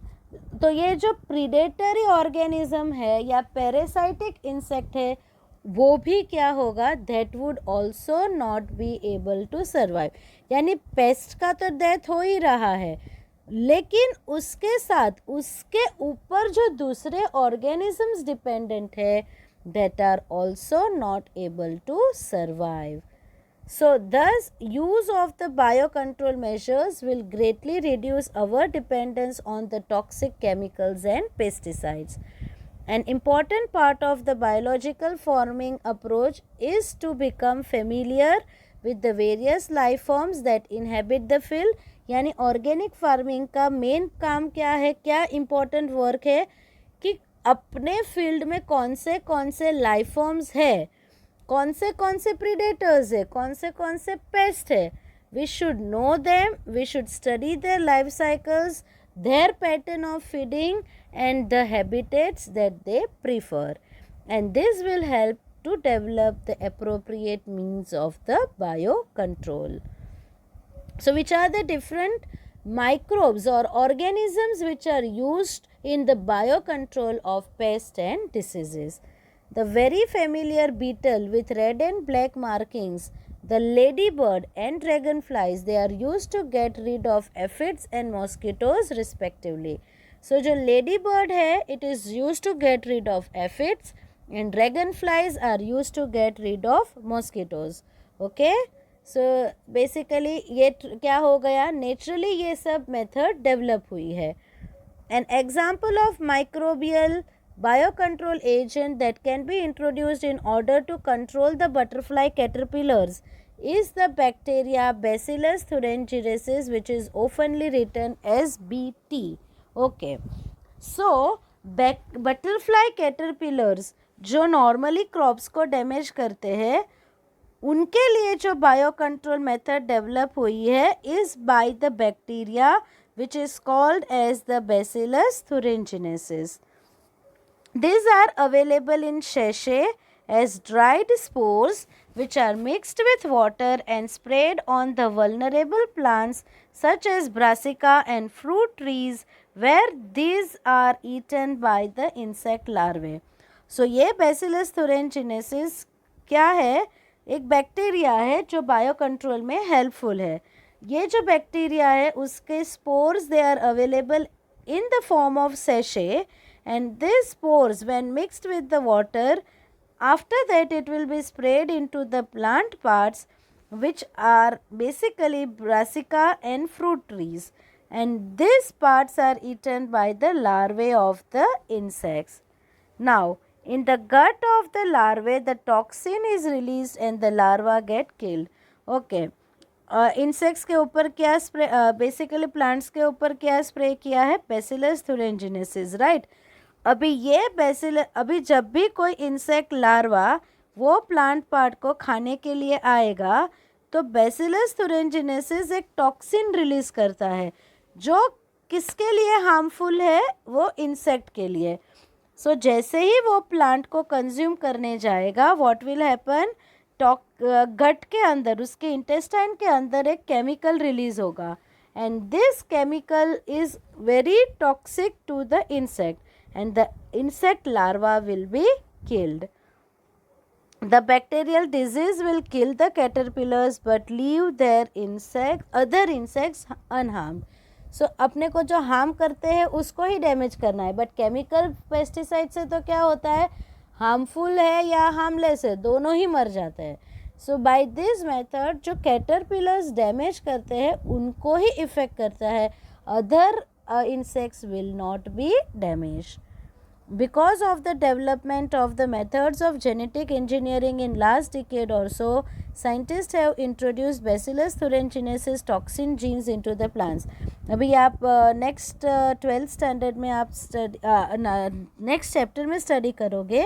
तो ये जो प्रीडेटरी ऑर्गेनिज्म है या पैरासाइटिक इंसेक्ट है वो भी क्या होगा? That would also not be able to survive. यानी पेस्ट का तो डेथ हो ही रहा है, लेकिन उसके साथ उसके ऊपर जो दूसरे ऑर्गेनिजम्स डिपेंडेंट है that are also not able to survive. So thus use of the bio control measures will greatly reduce our dependence on the toxic chemicals and pesticides. An important part of the biological farming approach is to become familiar with the various life forms that inhabit the field. यानी organic farming का main काम क्या है, क्या important work है कि अपने field में कौन से लाइफ फॉर्म्स है, कौन से प्रीडेटर्स है, कौन से पेस्ट है. We should know them, we should study their life cycles, their pattern of feeding and the habitats that they prefer, and this will help to develop the appropriate means of the biocontrol. So which are the different microbes or organisms which are used in the biocontrol of pests and diseases? The very familiar beetle with red and black markings, the ladybird and dragonflies, they are used to get rid of aphids and mosquitoes respectively. So जो ladybird है, it is used to get rid of aphids and dragonflies are used to get rid of mosquitoes. Okay, so basically ये क्या हो गया? Naturally ये सब method develop हुई है. An example of microbial biocontrol agent that can be introduced in order to control the butterfly caterpillars is the bacteria Bacillus thuringiensis, which is oftenly written as BT. Okay, so butterfly caterpillars जो normally crops को damage करते हैं, उनके लिए जो biocontrol method develop हुई है is by the bacteria which is called as the Bacillus thuringiensis. These are available in sachet as dried spores which are mixed with water and sprayed on the vulnerable plants such as brassica and fruit trees, where these are eaten by the insect larvae. So ये Bacillus thuringiensis क्या है? एक bacteria है जो bio control में helpful है. ये जो बैक्टीरिया है उसके spores they are available in the form of sachet, and these spores when mixed with the water After that, it will be sprayed into the plant parts, which are basically brassica and fruit trees, and these parts are eaten by the larvae of the insects. Now, in the gut of the larvae, the toxin is released and the larva get killed. Okay. Insects के ऊपर क्या spray, basically plants के ऊपर क्या spray किया है, bacillus thuringiensis, right. अभी ये अभी जब भी कोई इंसेक्ट लार्वा वो प्लांट पार्ट को खाने के लिए आएगा तो बैसिलस thuringiensis एक टॉक्सिन रिलीज करता है जो किसके लिए हार्मफुल है, वो इंसेक्ट के लिए. सो जैसे ही वो प्लांट को कंज्यूम करने जाएगा, व्हाट विल हैपन, गट के अंदर, उसके इंटेस्टाइन के अंदर एक केमिकल रिलीज होगा, and this chemical is very toxic to the insect and the insect larva will be killed. The bacterial disease will kill the caterpillars but leave their other insects unharmed. So अपने को जो harm करते हैं उसको ही damage करना है, but chemical pesticide से तो क्या होता है, हार्मफुल है या हार्मलेस है, दोनों ही मर जाते हैं. सो बाय दिस मेथड जो कैटरपिलर्स डैमेज करते हैं उनको ही इफेक्ट करता है, other insects will not be damaged. Because of the development of the methods of genetic engineering in last decade or so, scientists have introduced Bacillus thuringiensis toxin genes into the plants. अभी आप next 12th standard में आप next chapter में study करोगे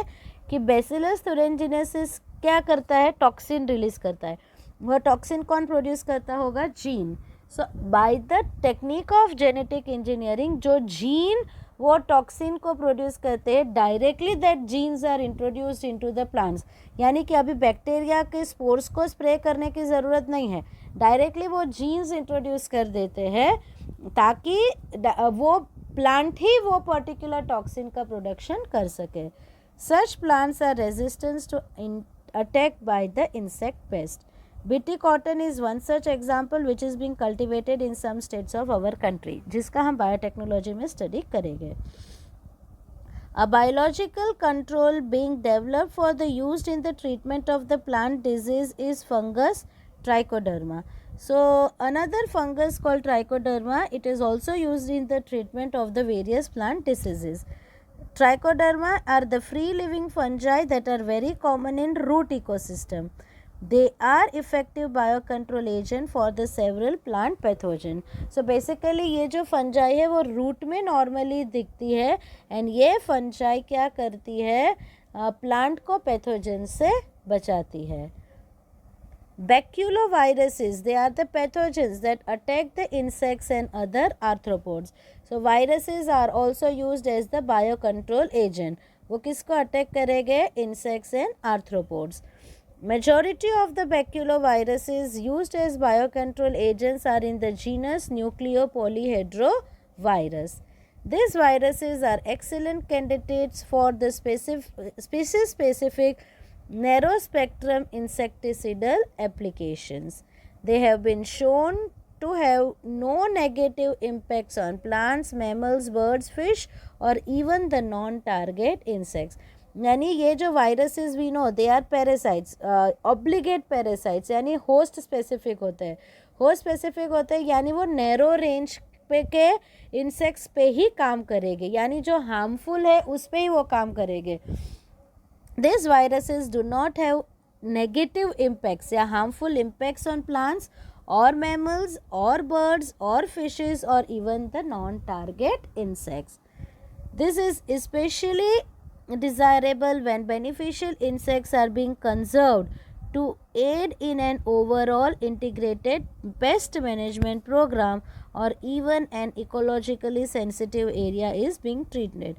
कि Bacillus thuringiensis क्या करता है, टॉक्सिन रिलीज करता है. वह टॉक्सिन कौन प्रोड्यूस करता होगा, gene. So by the technique of genetic engineering जो जीन वो टॉक्सिन को प्रोड्यूस करते हैं, directly that genes are introduced into the plants. यानी कि अभी बैक्टीरिया के स्पोर्स को स्प्रे करने की ज़रूरत नहीं है, डायरेक्टली वो जीन्स इंट्रोड्यूस कर देते हैं ताकि वो प्लांट ही वो पर्टिकुलर टॉक्सिन का प्रोडक्शन कर सके. Such plants are resistance to attack by the insect pest. BT cotton is one such example which is being cultivated in some states of our country, जिसका हम बायोटेक्नोलॉजी में study करेंगे. A biological control being developed for the used in the treatment of the plant disease is fungus Trichoderma. So another fungus called Trichoderma, it is also used in the treatment of the various plant diseases. Trichoderma are the free living fungi that are very common in root ecosystem. They are effective biocontrol agent for the several plant pathogen. So basically ये जो fungi है वो root में normally दिखती है, and ये fungi क्या करती है, प्लांट को पैथोजन से बचाती है. Baculoviruses, they are the pathogens that attack the insects and other arthropods. So viruses are also used as the biocontrol agent. वो किसको अटैक करेंगे, insects and arthropods. Majority of the baculoviruses used as biocontrol agents are in the genus Nucleopolyhedrovirus. These viruses are excellent candidates for the species-specific narrow-spectrum insecticidal applications. They have been shown to have no negative impacts on plants, mammals, birds, fish, or even the non-target insects. यानी ये जो viruses we know they are parasites, obligate parasites, यानी host specific होते हैं. Host specific होते हैं यानी वो नैरो रेंज पे के इंसेक्ट्स पे ही काम करेंगे, यानी जो हार्मफुल है उस पे ही वो काम करेंगे. This viruses do not have negative impacts या हार्मफुल इम्पैक्ट्स ऑन प्लांट्स और मैमल्स और बर्ड्स और फिशेस और even the non target insects. This is specially desirable when beneficial insects are being conserved to aid in an overall integrated pest management program or even an ecologically sensitive area is being treated.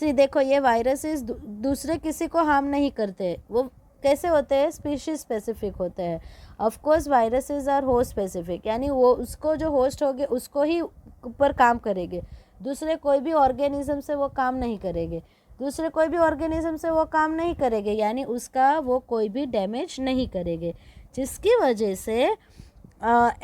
See देखो ये viruses दूसरे किसी को harm नहीं करते, वो कैसे होते हैं, स्पीशीज स्पेसिफिक होते हैं. Of course viruses are host specific, यानी वो उसको जो होस्ट होगे उसको ही ऊपर काम करेंगे, दूसरे कोई भी ऑर्गेनिज्म से वो काम नहीं करेंगे, दूसरे कोई भी ऑर्गेनिज्म से वो काम नहीं करेंगे, यानी उसका वो कोई भी डैमेज नहीं करेंगे, जिसकी वजह से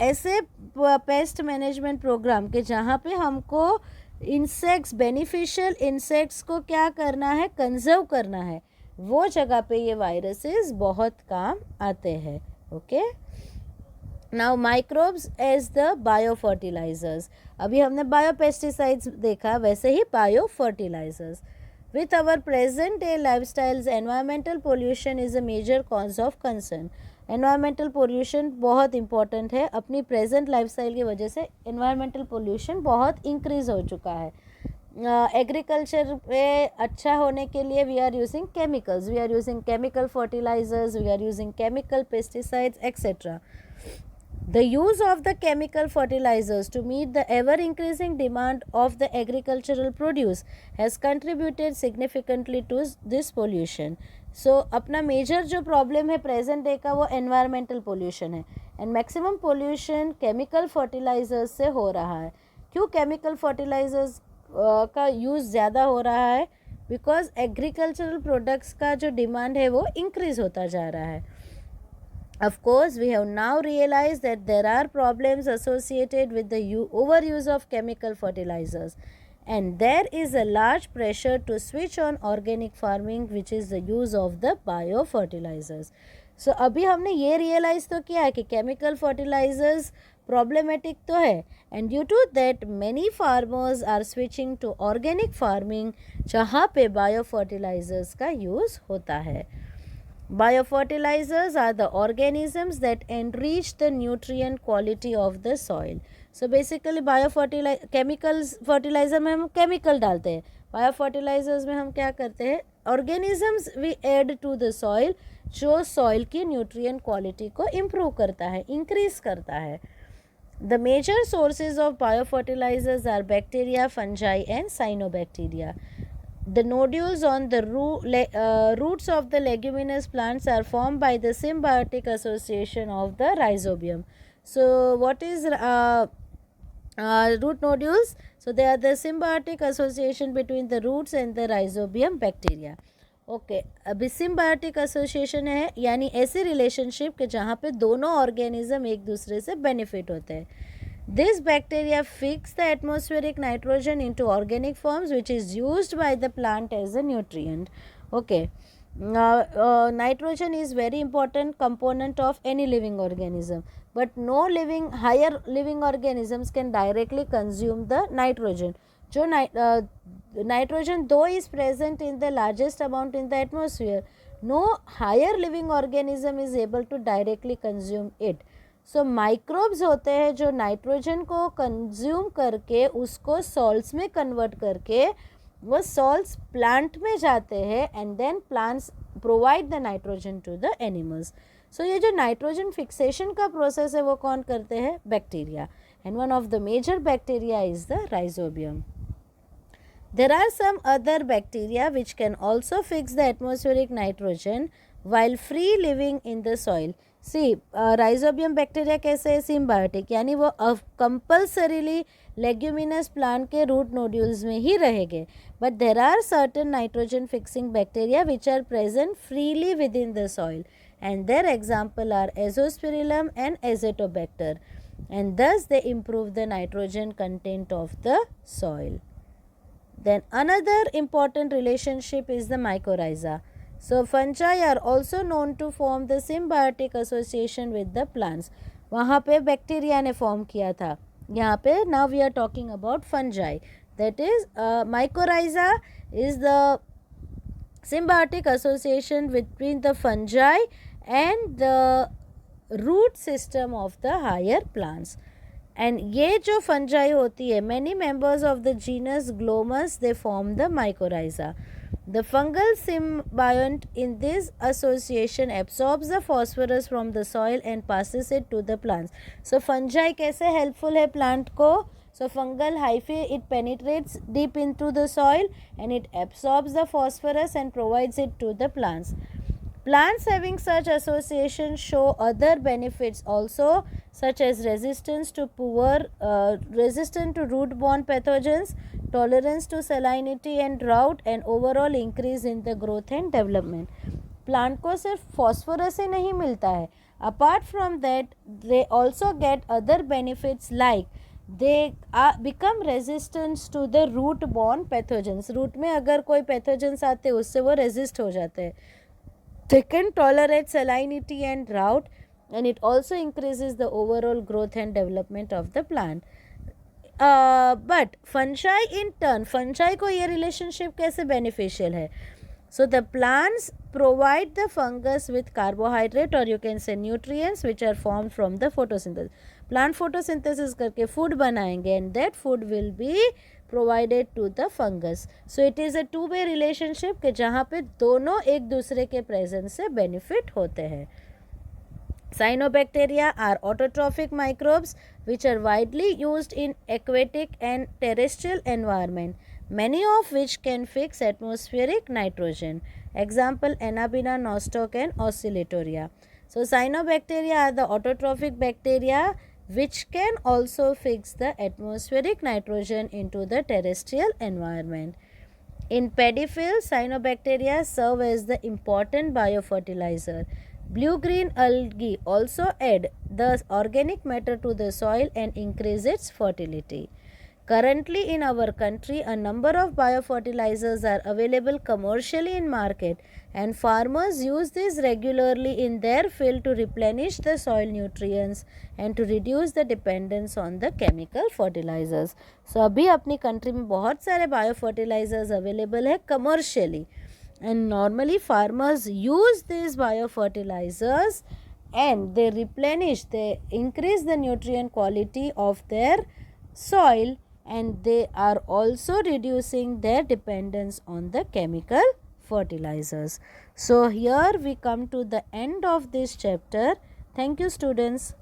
ऐसे पेस्ट मैनेजमेंट प्रोग्राम के जहाँ पे हमको इंसेक्ट्स, बेनिफिशियल इंसेक्ट्स को क्या करना है, कंजर्व करना है, वो जगह पे ये वायरसेस बहुत काम आते हैं. Okay. Now microbes as the bio fertilizers. अभी हमने बायो पेस्टिसाइड्स देखा, वैसे ही bio fertilizers. With our present day lifestyles environmental pollution is a major cause of concern. Environmental pollution बहुत इंपॉर्टेंट है. अपनी प्रेजेंट लाइफस्टाइल की वजह से एनवायरमेंटल पोल्यूशन बहुत इंक्रीज़ हो चुका है. एग्रीकल्चर पे अच्छा होने के लिए we are using chemicals, we are using chemical fertilisers, we are using chemical pesticides etcetera. The use of the chemical fertilizers to meet the ever increasing demand of the agricultural produce has contributed significantly to this pollution. So अपना major जो problem है present day का वो environmental pollution है. And maximum pollution chemical fertilisers से हो रहा है. क्यों केमिकल फर्टिलाइजर्स का यूज़ ज़्यादा हो रहा है? बिकॉज एग्रीकल्चरल प्रोडक्ट्स का जो डिमांड है वो इंक्रीज़ होता जा रहा है. Of course, we have now realized that there are problems associated with the overuse of chemical fertilizers, and there is a large pressure to switch on organic farming, which is the use of the biofertilizers. So अभी हमने ये realize तो किया है कि chemical fertilizers problematic तो है, and due to that many farmers are switching to organic farming जहाँ पे biofertilizers का use होता है. Biofertilizers are the organisms that enrich the nutrient quality of the soil. So basically chemicals fertilizer में हम chemical डालते हैं. Biofertilizers में हम क्या करते हैं? Organisms we add to the soil जो soil की nutrient quality को improve करता है, increase करता है. The major sources of biofertilizers are bacteria, fungi and cyanobacteria. The nodules on the roots of the leguminous plants are formed by the symbiotic association of the rhizobium. So what is root nodules? So they are the symbiotic association between the roots and the rhizobium bacteria. Okay. अभी symbiotic association है यानी ऐसी relationship कि जहाँ पे दोनों organism एक दूसरे से बेनिफिट होते हैं. This bacteria fix the atmospheric nitrogen into organic forms, which is used by the plant as a nutrient. Okay. Nitrogen is very important component of any living organism, but no higher living organisms can directly consume the nitrogen. जो nitrogen though is present in the largest amount in the atmosphere, no higher living organism is able to directly consume it. So microbes होते हैं जो nitrogen को consume करके उसको salts में convert करके वो सॉल्ट्स प्लांट में जाते हैं and then plants provide the nitrogen to the animals. So ये जो नाइट्रोजन फिक्सेशन का प्रोसेस है वो कौन करते हैं? Bacteria. And one of the major bacteria is the rhizobium. There are some other bacteria which can also fix the atmospheric nitrogen while free living in the soil. See Rhizobium bacteria कैसे है? Symbiotic यानी वो compulsorily leguminous plant के root nodules में ही रहेंगे. But there are certain nitrogen fixing bacteria which are present freely within the soil and their example are Azospirillum and Azotobacter and thus they improve the nitrogen content of the soil. Then another important relationship is the mycorrhiza. So fungi are also known to form the symbiotic association with the plants. वहाँ पे bacteria ने form किया था. यहाँ पे now we are talking about fungi. That is mycorrhiza is the symbiotic association between the fungi and the root system of the higher plants. And ये जो fungi होती है many members of the genus Glomus they form the mycorrhiza. The fungal symbiote in this association absorbs the phosphorus from the soil and passes it to the plants. So fungi कैसे helpful है plant को? So fungal hyphae it penetrates deep into the soil and it absorbs the phosphorus and provides it to the plants. Plants having such association show other benefits also, such as resistance to resistant to root-borne pathogens, tolerance to salinity and drought, and overall increase in the growth and development. Plant को सिर्फ phosphorus ही नहीं मिलता है. Apart from that, they also get other benefits like they become resistant to the root borne pathogens. Root में अगर कोई pathogens आते हैं उससे वो रेजिस्ट हो जाते हैं. They can tolerate salinity and drought, and it also increases the overall growth and development of the plant. But fungi in turn, fungi को ये relationship कैसे beneficial है? So the plants provide the fungus with carbohydrate, or you can say nutrients, which are formed from the photosynthesis. Plant photosynthesis करके food बनाएंगे, and that food will be provided to the fungus. So it is a two-way relationship कि जहाँ पे दोनों एक दूसरे के presence से benefit होते हैं. Cyanobacteria are autotrophic microbes which are widely used in aquatic and terrestrial environment, many of which can fix atmospheric nitrogen. Example, Anabaena, nostoc and oscillatoria. So cyanobacteria are the autotrophic bacteria which can also fix the atmospheric nitrogen into the terrestrial environment. In paddy fields, cyanobacteria serve as the important biofertilizer. Blue-green algae also add the organic matter to the soil and increase its fertility. Currently in our country, a number of biofertilizers are available commercially in market, and farmers use these regularly in their field to replenish the soil nutrients and to reduce the dependence on the chemical fertilizers. So अभी अपनी country में बहुत सारे biofertilizers available है commercially, and normally farmers use these biofertilizers and they increase the nutrient quality of their soil, and they are also reducing their dependence on the chemical fertilizers. So here we come to the end of this chapter. Thank you, students.